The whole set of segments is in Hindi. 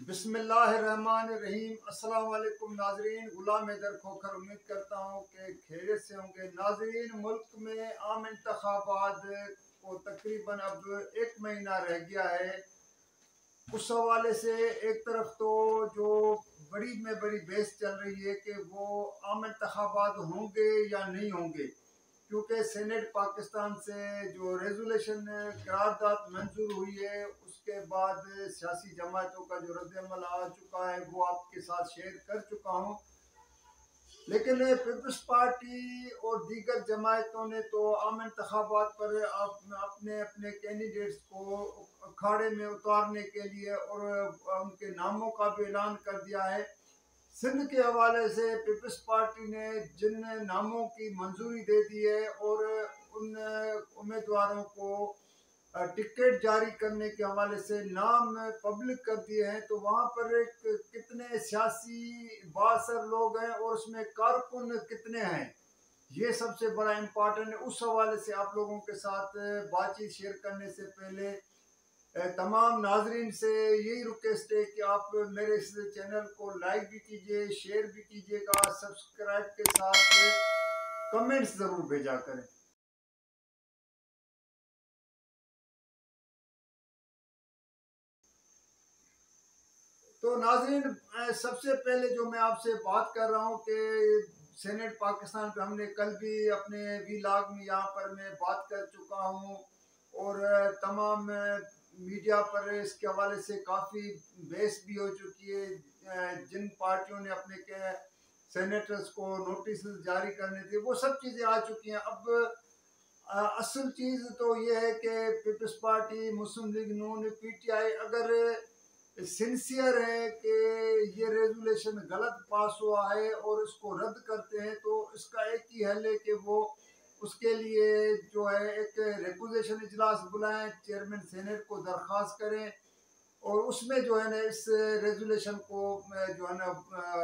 बिस्मिल्लाहिर्रहमानिर्रहीम। अस्सलाम वालेकुम नाजरीन, गुलाम हैदर खोखर उम्मीद करता हूँ कि खैरियत से होंगे। नाजरीन, मुल्क में आम इंतखाबात को तकरीबन अब 1 महीना रह गया है। उस हवाले से एक तरफ तो जो बड़ी में बड़ी बहस चल रही है कि वो आम इंतखाबात होंगे या नहीं होंगे, क्योंकि सेनेट पाकिस्तान से जो रेजोल्यूशन करारदाद मंजूर हुई है उसके बाद सियासी जमातों का जो रद्दअमल आ चुका है वो आपके साथ शेयर कर चुका हूँ। लेकिन पीपल्स पार्टी और दीगर जमातों ने तो आम इंतखाबात पर अपने अपने कैंडिडेट्स को अखाड़े में उतारने के लिए और उनके नामों का भी ऐलान कर दिया है। सिंध के हवाले से पीपल्स पार्टी ने जिन नामों की मंजूरी दे दी है और उन उम्मीदवारों को टिकट जारी करने के हवाले से नाम पब्लिक कर दिए हैं, तो वहाँ पर कितने सियासी बासर लोग हैं और उसमें कारकुन कितने हैं, ये सबसे बड़ा इम्पोर्टेंट है। उस हवाले से आप लोगों के साथ बातचीत शेयर करने से पहले तमाम नाजरीन से यही रिक्वेस्ट है कि आप मेरे इस चैनल को लाइक भी कीजिए, शेयर भी कीजिएगा, सब्सक्राइब के साथ कमेंट्स ज़रूर भेजा करें। तो नाजरीन, सबसे पहले जो मैं आपसे बात कर रहा हूँ कि सेनेट पाकिस्तान पे हमने कल भी अपने वीलॉग में यहाँ पर मैं बात कर चुका हूँ और तमाम मीडिया पर इसके हवाले से काफ़ी बहस भी हो चुकी है। जिन पार्टियों ने अपने के सेनेटर्स को नोटिस जारी करने थे वो सब चीज़ें आ चुकी हैं। अब असल चीज़ तो ये है कि पीपल्स पार्टी, मुस्लिम लीग नून, PTI अगर सिंसियर है कि ये रेजुलेशन गलत पास हुआ है और इसको रद्द करते हैं, तो इसका एक ही हल है कि वो उसके लिए जो है एक रेकुजेशन इजलास बुलाएं, चेयरमैन सेनेट को दरख्वास्त करें और उसमें जो है ना इस रेजुलेशन को जो है ना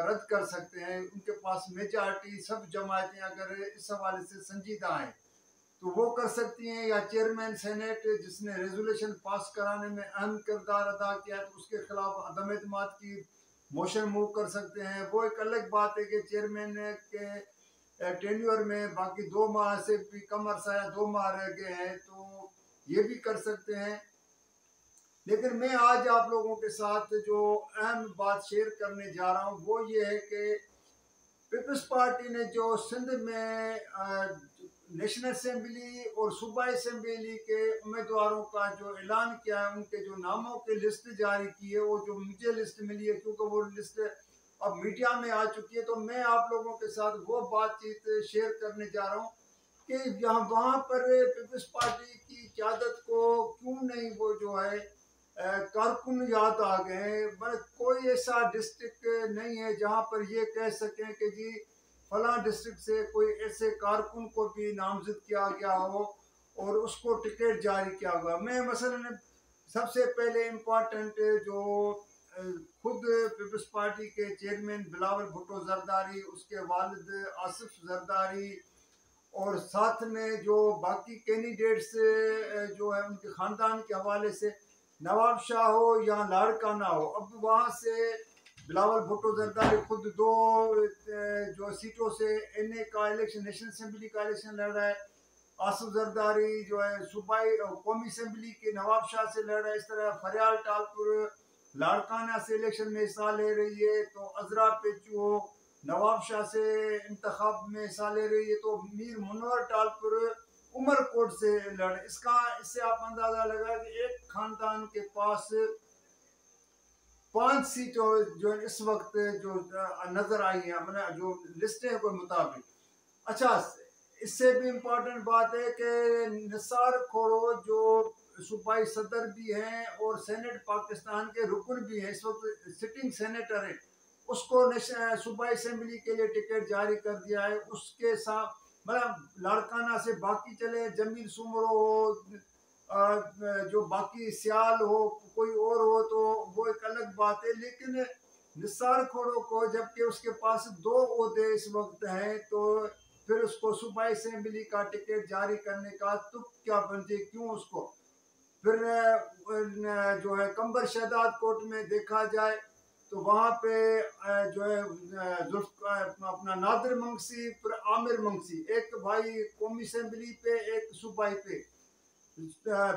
रद्द कर सकते हैं। उनके पास मेजॉरिटी, सब जमातें अगर इस हवाले से संजीदा हैं तो वो कर सकती हैं, या चेयरमैन सेनेट जिसने रेजोल्यूशन पास कराने में अहम किरदार अदा किया है तो उसके खिलाफ अदम एतमाद की मोशन मूव कर सकते हैं। वो एक अलग बात है कि चेयरमैन के टेन्योर में बाकी 2 माह से भी कम अरसा या 2 माह रह गए हैं, तो ये भी कर सकते हैं। लेकिन मैं आज आप लोगों के साथ जो अहम बात शेयर करने जा रहा हूँ वो ये है कि पीपल्स पार्टी ने जो सिंध में नेशनल असेंबली और सूबाई असेंबली के उम्मीदवारों का जो ऐलान किया है, उनके जो नामों की लिस्ट जारी की है, वो जो मुझे लिस्ट मिली है क्योंकि वो लिस्ट अब मीडिया में आ चुकी है, तो मैं आप लोगों के साथ वो बातचीत शेयर करने जा रहा हूँ कि यहाँ वहाँ पर पीपल्स पार्टी की क़यादत को क्यों नहीं वो जो है कारकुन याद आ गए हैं। मतलब कोई ऐसा डिस्ट्रिक्ट नहीं है जहाँ पर ये कह सकें कि जी फलां डिस्ट्रिक्ट से कोई ऐसे कारकुन को भी नामजद किया गया हो और उसको टिकट जारी किया हुआ। मैं मसलन सबसे पहले इम्पोर्टेंट जो खुद पीपल्स पार्टी के चेयरमैन बिलावल भुट्टो जरदारी, उसके वालिद आसिफ जरदारी और साथ में जो बाकी कैंडिडेट्स जो है उनके ख़ानदान के हवाले से नवाब शाह हो या लाड़काना हो, अब वहाँ से बिलावल भुट्टो जरदारी खुद 2 जो सीटों से NA का इलेक्शन, नेशनल असेंबली का इलेक्शन लड़ रहा है। आसिफ जरदारी जो है सूबाई कौमी असेंबली के नवाब शाह से लड़ रहा है। इस तरह फरियाल टालपुर लाड़काना से इलेक्शन में हिस्सा ले रही है, तो अजरा पेचू हो नवाब शाह से इंतखाब में हिस्सा ले रही है, तो मीर मुनवर टालपुर उमरकोट से लड़े। इससे आप अंदाजा लगा कि एक खानदान के पास 5 सीटें जो इस वक्त जो नजर आई हैं, मतलब जो लिस्टें के मुताबिक। अच्छा, इससे भी इम्पोर्टेंट बात है कि निसार खोड़ो जो सूबाई सदर भी हैं और सेनेट पाकिस्तान के रुकन भी हैं, इस वक्त सिटिंग सेनेटर है, उसको सूबाई असेंबली के लिए टिकट जारी कर दिया है। उसके साथ मतलब लाड़काना से बाकी चले, जमील सुमरो हो, जो बाकी सियाल हो, कोई और हो, तो वो एक अलग बात है। लेकिन निसार खोड़ो को जबकि उसके पास 2 ओहदे इस वक्त हैं, तो फिर उसको सूबाई असेंबली का टिकट जारी करने का तुक क्या बनते, क्यों उसको फिर जो है कंबर शहदाद कोर्ट में देखा जाए तो वहाँ पे जो है अपना नादिर मंगसी फिर आमिर मंगसी, एक भाई कौमी असम्बली पे एक सूबाई पे,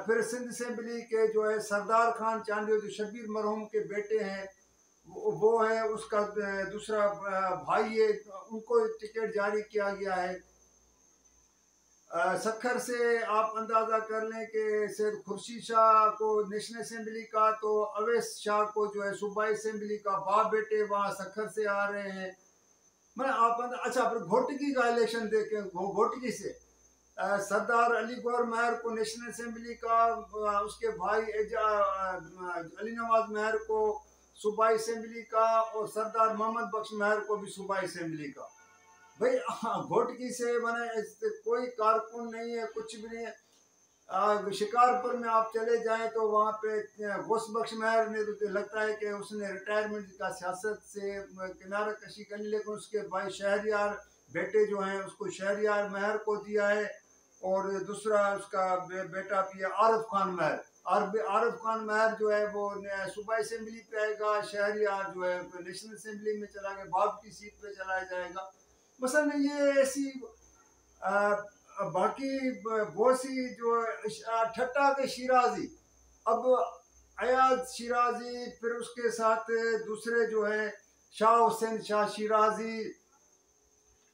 फिर सिंध असम्बली के जो है सरदार खान चांदी जो शबीर मरहूम के बेटे हैं, वो है उसका दूसरा भाई है, उनको टिकट जारी किया गया है। सखर से आप अंदाज़ा कर लें कि सैयद खुर्शीद शाह को नेशनल असम्बली का, तो अवैस शाह को जो है सूबाई असम्बली का, बाप बेटे वहाँ सखर से आ रहे हैं। मैं आप अच्छा फिर घोटकी का इलेक्शन देखें, घोटकी से सरदार अली गौर महर को नेशनल असम्बली का, उसके भाई अली नवाज महर को सूबाई असम्बली का, और सरदार मोहम्मद बख्श महर को भी सूबाई असम्बली का। भाई घोटकी से मैंने कोई कारकुन नहीं है, कुछ भी नहीं है। शिकारपुर में आप चले जाएं तो वहाँ पे गौस बख्श महर ने तो लगता है कि उसने रिटायरमेंट का सियासत से किनारा कशी कर ली, लेकिन उसके भाई शहरियार बेटे जो हैं उसको शहरियार महर को दिया है, और दूसरा उसका बेटा भी है आरिफ खान महर। आरिफ खान महर जो है वो सूबाई असम्बली पे आएगा, शहरियार जो है नेशनल असम्बली में चला गया, बाप की सीट पे चला जाएगा। मसलन ये ऐसी बाकी बहुत सी जो ठट्टा के शिराजी, अब अयाज शिराजी, फिर उसके साथ दूसरे जो है शाह हुसैन शाह शिराजी,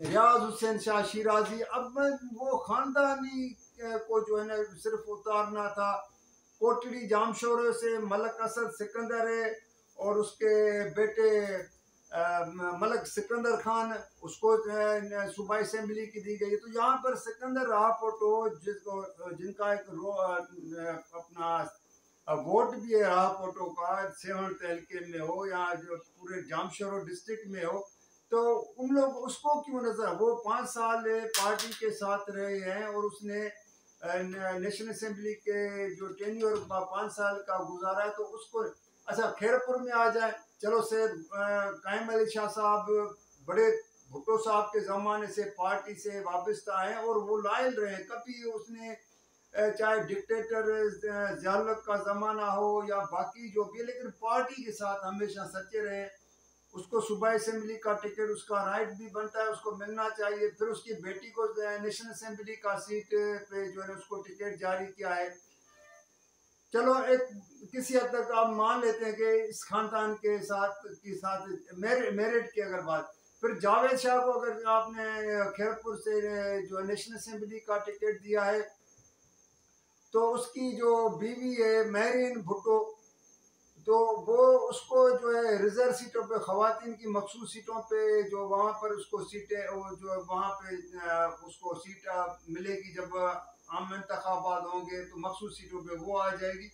रियाज हुसैन शाह शिराजी। अब वो खानदानी को जो है ना सिर्फ उतारना था। कोटड़ी जामशोरे से मलक असद सिकंदर है, और उसके बेटे मलक सिकंदर खान, उसको सूबाई असम्बली की दी गई। तो यहाँ पर सिकंदर राहपोटो जिसको जिनका एक अपना वोट भी है राहपोटो का, सेवन तहलके में हो या जो पूरे जामशोरो डिस्ट्रिक्ट में हो, तो उन लोग उसको क्यों नजर, वो 5 साल पार्टी के साथ रहे हैं, और उसने नेशनल असम्बली के जो टेन्योर 5 साल का गुजारा है, तो उसको अच्छा खैरपुर में आ जाए। चलो सैयद कायम अली शाह साहब बड़े भुट्टो साहब के ज़माने से पार्टी से वाबस्ता हैं, और वो लायल रहे, कभी उसने चाहे डिक्टेटर ज़ियाउल का ज़माना हो या बाकी जो भी, लेकिन पार्टी के साथ हमेशा सच्चे रहे। उसको सूबाई असम्बली का टिकट उसका राइट भी बनता है, उसको मिलना चाहिए। फिर उसकी बेटी को नेशनल असम्बली का सीट पे जो है उसको टिकट जारी किया है। चलो एक किसी हद तक आप मान लेते हैं कि इस खानदान के साथ मेरिट की अगर बात, फिर जावेद शाह को अगर आपने खैरपुर से जो नेशनल असम्बली का टिकट दिया है, तो उसकी जो बीवी है महरीन भुट्टो, तो वो उसको जो है रिजर्व सीटों पे, खवातीन की मखसूस सीटों पे जो वहाँ पर उसको सीटें, वो जो वहाँ पे उसको सीट मिलेगी, जब आम इंतखाबात होंगे तो मखसूस सीटों पे वो आ जाएगी।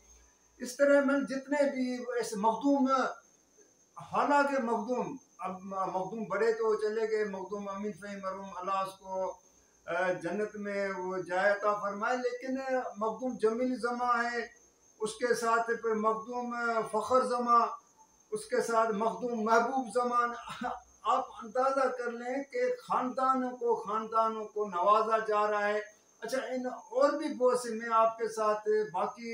इस तरह मैं जितने भी ऐसे मखदूम, हालांकि मखदूम, अब मखदूम बड़े तो चले गए, मखदूम अमीन फ़हीम मरहूम अल्लाह उसको जन्नत में वो जायता फरमाए, लेकिन मखदूम जमील जमा है, उसके साथ फिर मखदूम फ़खर जमा, उसके साथ मखदूम महबूब जमान। आप अंदाज़ा कर लें कि खानदानों को नवाजा जा रहा है। अच्छा इन और भी बहुत से, मैं आपके साथ बाकी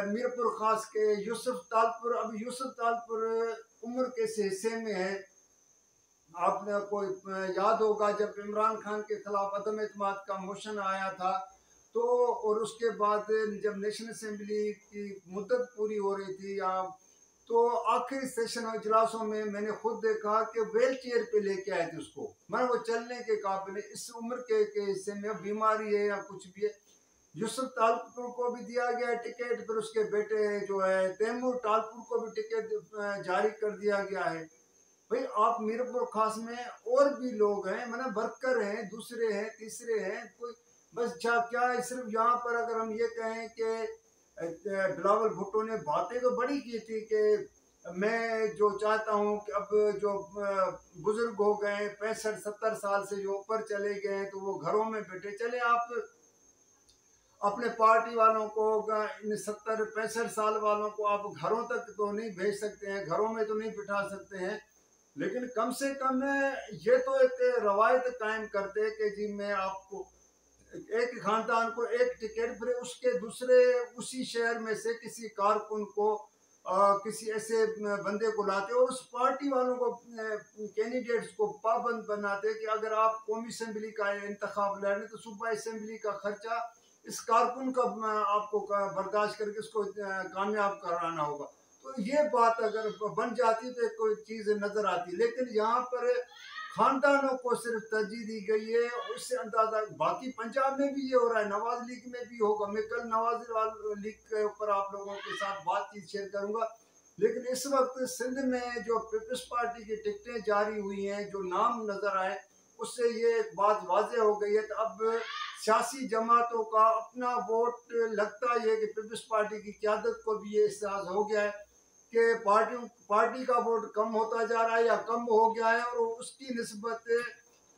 मीरपुर खास के यूसुफ तालपुर, अब यूसुफ तालपुर उम्र के हिस्से में है। आपने कोई याद होगा जब इमरान खान के खिलाफ अदम एतमाद का मोशन आया था, तो और उसके बाद जब नेशनल असम्बली की मुद्दत पूरी हो रही थी, या तो आखिरी सेशन इजलासों में मैंने खुद देखा कि व्हील चेयर पे लेके आए थे उसको, मैं वो चलने के काबिल, इस उम्र के हिस्से में बीमारी है या कुछ भी है। यूसुफ तालपुर को भी दिया गया टिकट, फिर उसके बेटे जो है तैमूर तालपुर को भी टिकट जारी कर दिया गया है। भाई आप मीरपुर खास में और भी लोग हैं, मतलब वर्कर हैं, दूसरे हैं, तीसरे हैं, कोई बस क्या है, सिर्फ यहाँ पर अगर हम ये कहें कि बिलावल भुट्टो ने बातें तो बड़ी की थी कि मैं जो चाहता हूँ कि अब जो बुजुर्ग हो गए 65-70 साल से जो ऊपर चले गए हैं, तो वो घरों में बैठे, चले आप अपने पार्टी वालों को, इन 70-65 साल वालों को आप घरों तक तो नहीं भेज सकते हैं, घरों में तो नहीं बिठा सकते हैं, लेकिन कम से कम ये तो एक रवायत कायम करते कि जी मैं आपको एक खानदान को एक टिकट, फिर उसके दूसरे उसी शहर में से किसी कारकुन को किसी ऐसे बंदे को लाते और उस पार्टी वालों को कैंडिडेट्स को पाबंद बनाते कि अगर आप कौमी असम्बली का इंतखाब लड़ने तो सूबा असम्बली का खर्चा इस कारकुन का आपको बर्दाश्त करके उसको कामयाब कराना होगा। तो ये बात अगर बन जाती तो एक कोई चीज़ नज़र आती, लेकिन यहाँ पर खानदानों को सिर्फ तरजीह दी गई है। उससे अंदाजा बाकी पंजाब में भी ये हो रहा है, नवाज लीग में भी होगा। मैं कल नवाज लीग के ऊपर आप लोगों के साथ बातचीत शेयर करूंगा। लेकिन इस वक्त सिंध में जो पीपल्स पार्टी की टिकटें जारी हुई हैं, जो नाम नजर आए, उससे ये एक बात वाज़ेह हो गई है तो अब सियासी जमातों का अपना वोट लगता है कि पीपल्स पार्टी की क़यादत को भी ये एहसास हो गया है कि पार्टी का वोट कम होता जा रहा है या कम हो गया है, और उसकी निस्बत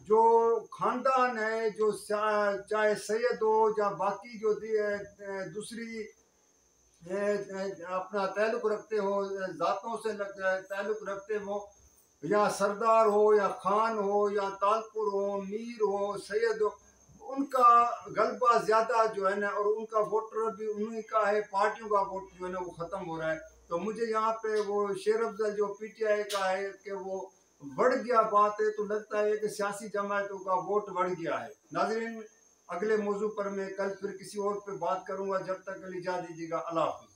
जो खानदान है, जो चाहे सैयद हो या बाकी जो दूसरी अपना ताल्लुक रखते हो, ज़ातों से ताल्लुक रखते हो, या सरदार हो या खान हो या तालपुर हो, मीर हो, सैयद हो, उनका गलबा ज़्यादा जो है ना, और उनका वोटर भी उन्हीं का है, पार्टियों का वोट जो है ना वो ख़त्म हो रहा है। तो मुझे यहाँ पे वो शेर अफजल जो पीटीआई का है कि वो बढ़ गया बात है, तो लगता है कि सियासी जमातों का वोट बढ़ गया है। नाज़रीन, अगले मौजू पर मैं कल फिर किसी और पे बात करूँगा। जब तक के लिए इजाज़त दीजिएगा। अल्लाह हाफ़िज़।